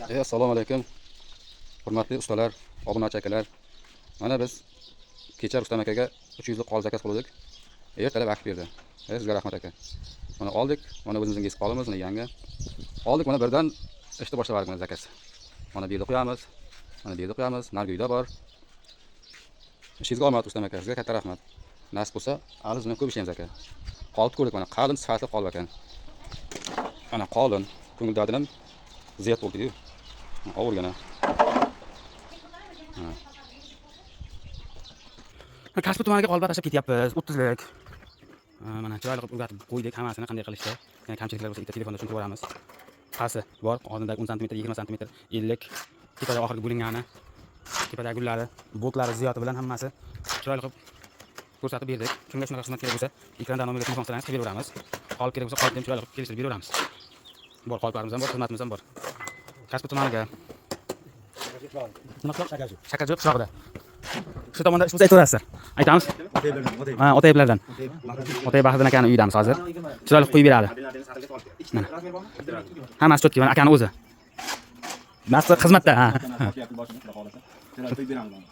Assalomu alaykum. Hurmatli ustalar, obunachi akalar. Mana biz kecha Rustam akaga 300 lik qol zakaz qildik. Ertalab akib berdi. Sizga rahmat aka. Mana oldik, mana o'zimizning eski qolimiz, mana yangi. Oldik, mana birdan ishni boshladik mana zakaz. Mana bu yerda qo'yamiz. Mana bu yerda qo'yamiz. Narguyda bor. Ishingizga omad Rustam aka, sizga katta rahmat. Nasib bo'lsa, hali bilan ko'p ishlaymiz aka. Qolib ko'rdik mana, qalin sifatli qolib ekan. Mana qalin, ko'ngildadim ham ziyat bo'ldi-yu. Ovurgana. Kasbi tumaniga qolib tashlab ketyapmiz. 30 lik. Mana chiroyli qilib o'rgatib qo'ydik hammasini qanday qilishda. Ya'ni kamchiliklar bo'lsa bitta telefonda tushuntirib beramiz. Qasi bor, oldindagi 10 sm, 20 sm, 50, tepada oxirgi bo'lingani, tepadagi gullari, boltlari ziyoti bilan hammasi chiroyli qilib ko'rsatib berdik. Kimga shunaqa xizmat kerak bo'lsa, ekranda nomeriga telefon qilasangiz qilib beraveramiz. Qolib kerak bo'lsa qolib ham chiroyli qilib kelishtirib beraveramiz. Bor, qoliplarimiz ham bor, xizmatimiz ham bor. Kasbi tumaniga Shakarjo'q qishlog'ida. Shu tomonda siz aytaverasizlar. Aytamiz. Ha, Otayiblardan. Otayib Bahriddin akaning uyidamiz hozir. Chiroyli qo'yib beradi. Mana. Hammasi chotki, mana akaning o'zi. Nasib xizmatda, ha.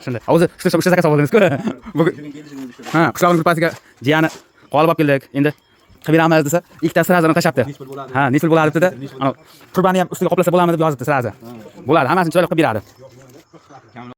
Shunday. O'zi shu zakaz oldingiz-ku. Ha, qishlog'ning grupasiga jiyani qolib olib keldik. Endi qilib beramiz desa, ikkitasi sirazni tashlabdi. Ha, nechil bo'ladi deb-da. Ana qurbani ham ustiga qoplasa bo'ladimi deb yozibdi sirazni. Bo'ladi, hammasini chiroyli qilib beradi.